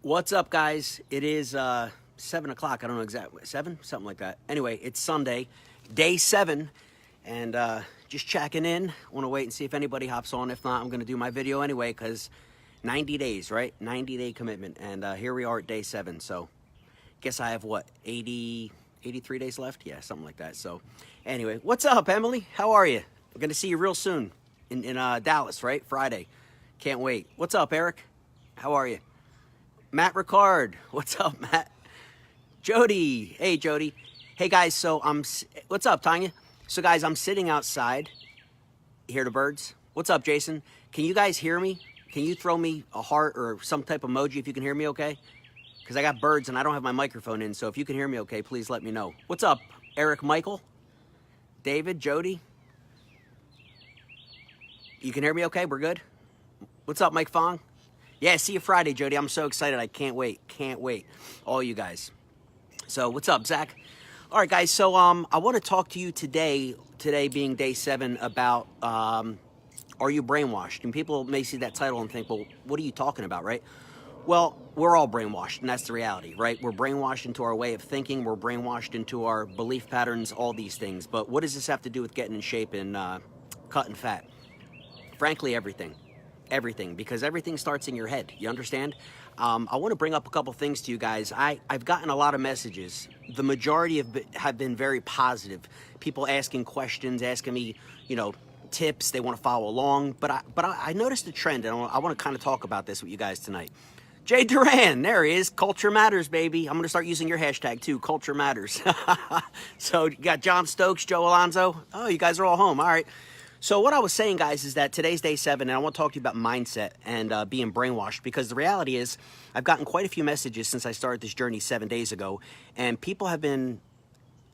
What's up, guys? It is 7 o'clock. I don't know exactly. 7? Something like that. Anyway, it's Sunday, day 7, and just checking in. Want to wait and see if anybody hops on. If not, I'm going to do my video anyway because 90 days, right? 90-day commitment, and here we are at day 7. So guess I have, what, 83 days left? Yeah, something like that. So anyway, what's up, Emily? How are you? I'm going to see you real soon in Dallas, right? Friday. Can't wait. What's up, Eric? How are you? Matt Ricard, what's up, Matt? Jody, hey, Jody. Hey, guys, so what's up, Tanya? So, guys, I'm sitting outside. Hear the birds? What's up, Jason? Can you guys hear me? Can you throw me a heart or some type of emoji if you can hear me okay? Because I got birds and I don't have my microphone in, so if you can hear me okay, please let me know. What's up, Eric Michael? David, Jody? You can hear me okay? We're good? What's up, Mike Fong? Yeah, see you Friday, Jody. I'm so excited. I can't wait. Can't wait. All you guys. So, what's up, Zach? All right, guys. So, I want to talk to you today being day 7, about are you brainwashed? And people may see that title and think, well, what are you talking about, right? Well, we're all brainwashed, and that's the reality, right? We're brainwashed into our way of thinking. We're brainwashed into our belief patterns, all these things. But what does this have to do with getting in shape and cutting fat? Frankly, everything. Everything, because everything starts in your head. You understand? I want to bring up a couple things to you guys. I've gotten a lot of messages. The majority have been very positive. People asking questions, asking me, tips. They want to follow along. But I noticed a trend, and I want to kind of talk about this with you guys tonight. Jay Duran, there he is. Culture matters, baby. I'm going to start using your hashtag too. Culture matters. So you got John Stokes, Joe Alonzo. Oh, you guys are all home. All right. So what I was saying, guys, is that today's day 7, and I want to talk to you about mindset and being brainwashed, because the reality is I've gotten quite a few messages since I started this journey 7 days ago, and people have been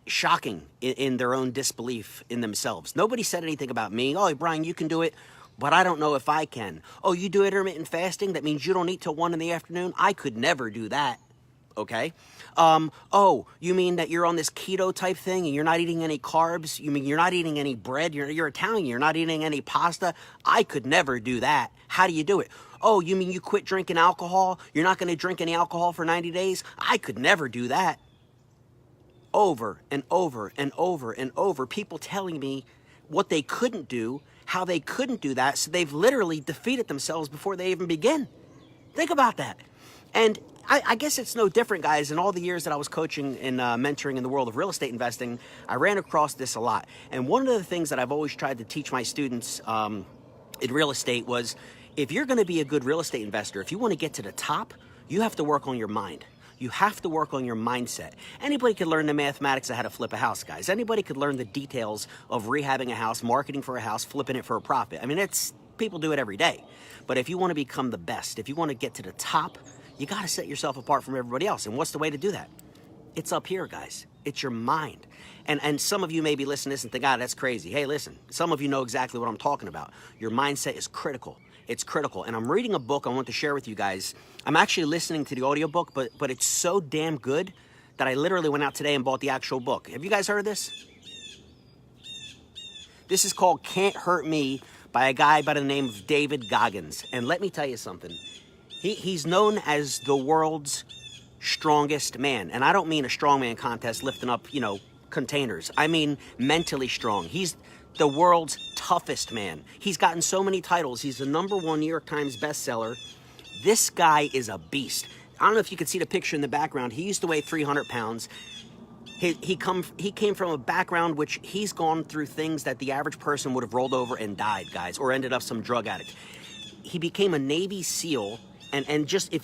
shocking in their own disbelief in themselves. Nobody said anything about me. Oh, Brian, you can do it, but I don't know if I can. Oh, you do intermittent fasting? That means you don't eat till 1 in the afternoon? I could never do that. Okay. Oh, you mean that you're on this keto type thing and you're not eating any carbs? You mean you're not eating any bread? You're Italian. You're not eating any pasta? I could never do that. How do you do it? Oh, you mean you quit drinking alcohol? You're not going to drink any alcohol for 90 days? I could never do that. Over and over and over and over, people telling me what they couldn't do, how they couldn't do that. So they've literally defeated themselves before they even begin. Think about that. And I guess it's no different, guys. In all the years that I was coaching and mentoring in the world of real estate investing, I ran across this a lot. And one of the things that I've always tried to teach my students in real estate was, if you're going to be a good real estate investor, if you want to get to the top, you have to work on your mind. You have to work on your mindset. Anybody could learn the mathematics of how to flip a house, guys. Anybody could learn the details of rehabbing a house, marketing for a house, flipping it for a profit. I mean, people do it every day. But if you want to become the best, if you want to get to the top, you got to set yourself apart from everybody else. And what's the way to do that? It's up here, guys. It's your mind. And some of you may be listening to this and think, that's crazy. Hey, listen, some of you know exactly what I'm talking about. Your mindset is critical. It's critical. And I'm reading a book I want to share with you guys. I'm actually listening to the audiobook, but it's so damn good that I literally went out today and bought the actual book. Have you guys heard of this? This is called Can't Hurt Me by a guy by the name of David Goggins. And let me tell you something. He's known as the world's strongest man. And I don't mean a strongman contest lifting up, containers. I mean mentally strong. He's the world's toughest man. He's gotten so many titles. He's the #1 New York Times bestseller. This guy is a beast. I don't know if you can see the picture in the background. He used to weigh 300 pounds. He came from a background which he's gone through things that the average person would have rolled over and died, guys, or ended up some drug addict. He became a Navy SEAL. And just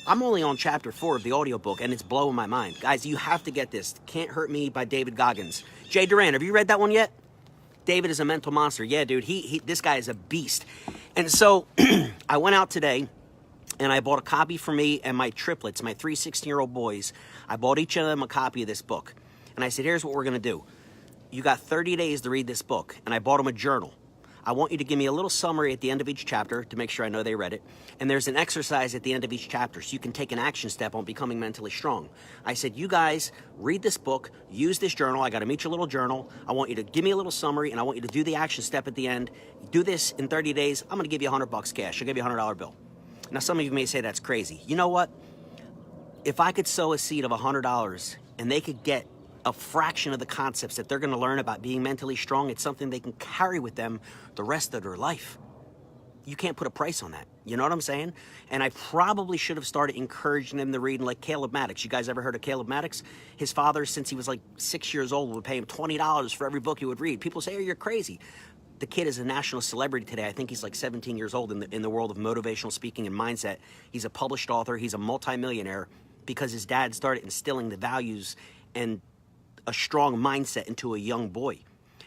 I'm only on chapter 4 of the audiobook, and it's blowing my mind. Guys, you have to get this. Can't Hurt Me by David Goggins. Jay Duran, have you read that one yet? David is a mental monster. Yeah, dude, this guy is a beast. And so I went out today, and I bought a copy for me and my triplets, my 3 16-year-old boys. I bought each of them a copy of this book. And I said, here's what we're going to do. You got 30 days to read this book. And I bought them a journal. I want you to give me a little summary at the end of each chapter to make sure I know they read it. And there's an exercise at the end of each chapter so you can take an action step on becoming mentally strong. I said, you guys read this book, use this journal. I got them each a little journal. I want you to give me a little summary, and I want you to do the action step at the end. Do this in 30 days. I'm going to give you $100 cash. I'll give you a $100 bill. Now, some of you may say that's crazy. You know what? if I could sow a seed of $100 and they could get a fraction of the concepts that they're going to learn about being mentally strong, it's something they can carry with them the rest of their life. You can't put a price on that. You know what I'm saying? And I probably should have started encouraging them to read like Caleb Maddox. You guys ever heard of Caleb Maddox? His father, since he was like 6 years old, would pay him $20 for every book he would read. People say, oh, you're crazy. The kid is a national celebrity today. I think he's like 17 years old in the world of motivational speaking and mindset. He's a published author. He's a multimillionaire because his dad started instilling the values and a strong mindset into a young boy.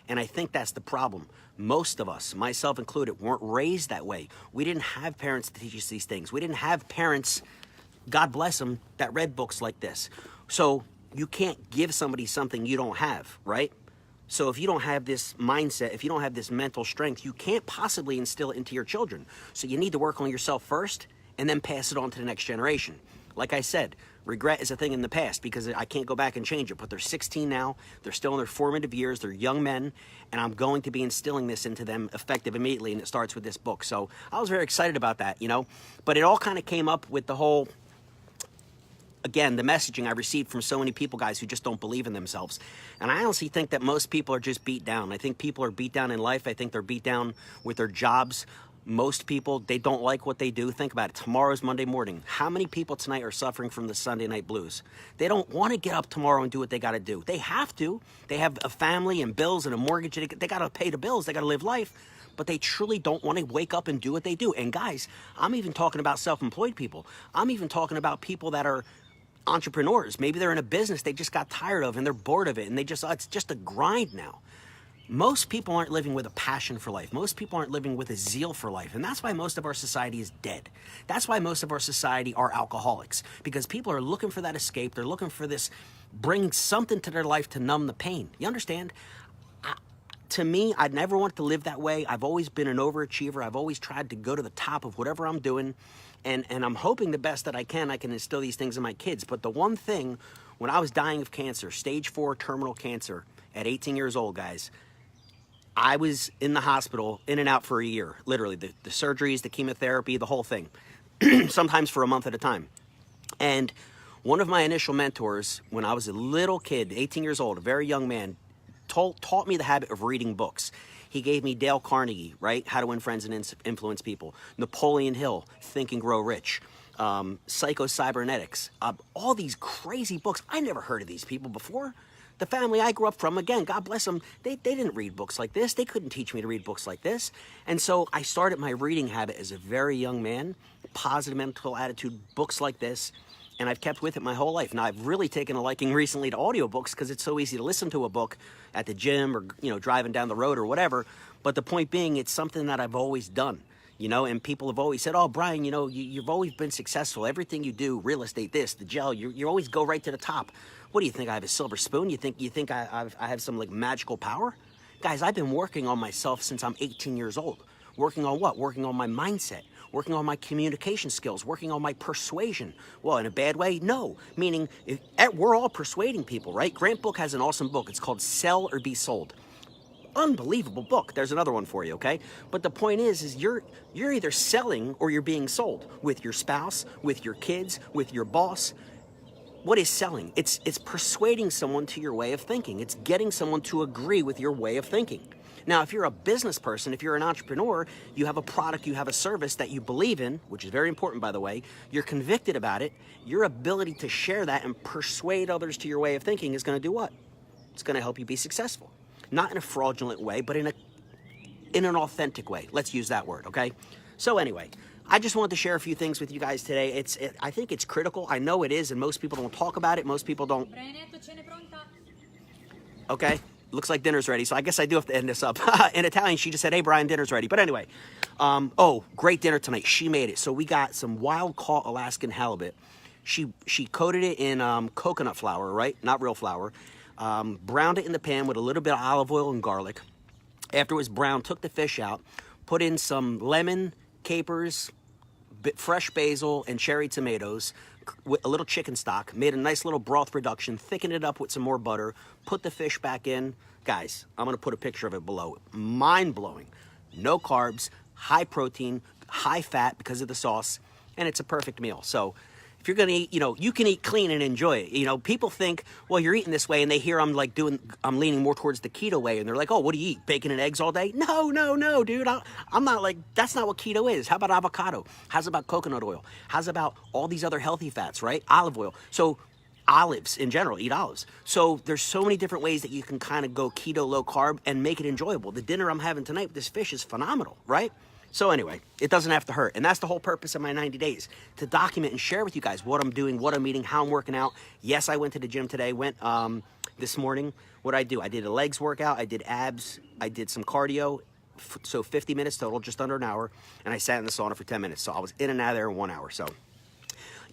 And I think that's the problem. Most of us, myself included, weren't raised that way. We didn't have parents to teach us these things. We didn't have parents, God bless them, that read books like this. So you can't give somebody something you don't have, right? So if you don't have this mindset, if you don't have this mental strength, you can't possibly instill it into your children. So you need to work on yourself first and then pass it on to the next generation. Like I said, regret is a thing in the past because I can't go back and change it, but they're 16 now, they're still in their formative years, they're young men, and I'm going to be instilling this into them effective immediately, and it starts with this book. So I was very excited about that, you know, but it all kind of came up with the whole, again, the messaging I received from so many people, guys, who just don't believe in themselves. And I honestly think that most people are just beat down. I think people are beat down in life. I think they're beat down with their jobs. Most people, they don't like what they do. Think about it. Tomorrow's Monday morning. How many people tonight are suffering from the Sunday night blues? They don't want to get up tomorrow and do what they got to do. They have to. They have a family and bills and a mortgage. They got to pay the bills. They got to live life. But they truly don't want to wake up and do what they do. And guys, I'm even talking about self-employed people. I'm even talking about people that are entrepreneurs. Maybe they're in a business they just got tired of and they're bored of it. And it's just a grind now. Most people aren't living with a passion for life. Most people aren't living with a zeal for life. And that's why most of our society is dead. That's why most of our society are alcoholics. Because people are looking for that escape. They're looking for this, bring something to their life to numb the pain. You understand? To me, I'd never want to live that way. I've always been an overachiever. I've always tried to go to the top of whatever I'm doing. And I'm hoping the best that I can instill these things in my kids. But the one thing, when I was dying of cancer, stage 4 terminal cancer at 18 years old, guys, I was in the hospital, in and out for a year, literally. The surgeries, the chemotherapy, the whole thing, sometimes for a month at a time. And one of my initial mentors, when I was a little kid, 18 years old, a very young man, taught me the habit of reading books. He gave me Dale Carnegie, right? How to Win Friends and Influence People. Napoleon Hill, Think and Grow Rich. Psycho-Cybernetics. All these crazy books. I never heard of these people before. The family I grew up from, again, God bless them, they didn't read books like this. They couldn't teach me to read books like this. And so I started my reading habit as a very young man, positive mental attitude, books like this, and I've kept with it my whole life. Now, I've really taken a liking recently to audiobooks because it's so easy to listen to a book at the gym or, you know, driving down the road or whatever. But the point being, it's something that I've always done. You know, and people have always said, oh, Brian, you know, you've always been successful. Everything you do, real estate, this, the gel, you always go right to the top. What do you think? I have a silver spoon? You think I have some like magical power? Guys, I've been working on myself since I'm 18 years old. Working on what? Working on my mindset, working on my communication skills, working on my persuasion. Well, in a bad way? No. Meaning, we're all persuading people, right? Grant Book has an awesome book. It's called Sell or Be Sold. Unbelievable book. There's another one for you, okay? But the point is you're either selling or you're being sold with your spouse, with your kids, with your boss. What is selling? It's persuading someone to your way of thinking. It's getting someone to agree with your way of thinking. Now, if you're a business person, if you're an entrepreneur, you have a product, you have a service that you believe in, which is very important, by the way, you're convicted about it, your ability to share that and persuade others to your way of thinking is going to do what? It's going to help you be successful. Not in a fraudulent way, but in an authentic way. Let's use that word, okay? So anyway, I just wanted to share a few things with you guys today. I think it's critical. I know it is, and most people don't talk about it. Most people don't. Okay, looks like dinner's ready, so I guess I do have to end this up. In Italian, she just said, hey, Brian, dinner's ready. But anyway, oh, great dinner tonight. She made it. So we got some wild-caught Alaskan halibut. She coated it in coconut flour, right? Not real flour. Browned it in the pan with a little bit of olive oil and garlic. After it was browned, took the fish out, put in some lemon, capers, fresh basil, and cherry tomatoes, with a little chicken stock, made a nice little broth reduction, thickened it up with some more butter, put the fish back in. Guys, I'm going to put a picture of it below. Mind-blowing. No carbs, high protein, high fat because of the sauce, and it's a perfect meal. So If you're gonna eat, you can eat clean and enjoy it. People think, well, you're eating this way, and they hear I'm leaning more towards the keto way, and they're like, oh, what do you eat? Bacon and eggs all day? No, dude. I'm not like, that's not what keto is. How about avocado? How's about coconut oil? How's about all these other healthy fats, right? Olive oil. So olives in general, eat olives. So there's so many different ways that you can kind of go keto, low carb, and make it enjoyable. The dinner I'm having tonight with this fish is phenomenal, right? So anyway, it doesn't have to hurt. And that's the whole purpose of my 90 days, to document and share with you guys what I'm doing, what I'm eating, how I'm working out. Yes, I went to the gym today, this morning. What I do, I did a legs workout, I did abs, I did some cardio, so 50 minutes total, just under an hour, and I sat in the sauna for 10 minutes. So I was in and out of there in 1 hour. So,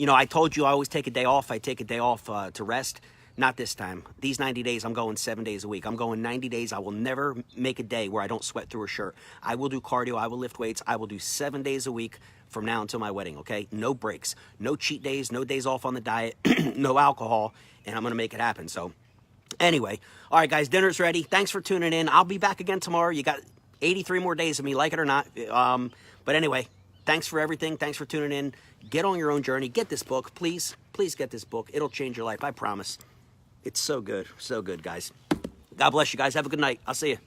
I told you I always take a day off. I take a day off to rest. Not this time. These 90 days, I'm going 7 days a week. I'm going 90 days. I will never make a day where I don't sweat through a shirt. I will do cardio. I will lift weights. I will do 7 days a week from now until my wedding, okay? No breaks. No cheat days. No days off on the diet. No alcohol. And I'm going to make it happen. So anyway, all right, guys, dinner's ready. Thanks for tuning in. I'll be back again tomorrow. You got 83 more days of me, like it or not. But anyway, thanks for everything. Thanks for tuning in. Get on your own journey. Get this book. Please get this book. It'll change your life. I promise. It's so good, guys. God bless you guys. Have a good night. I'll see you.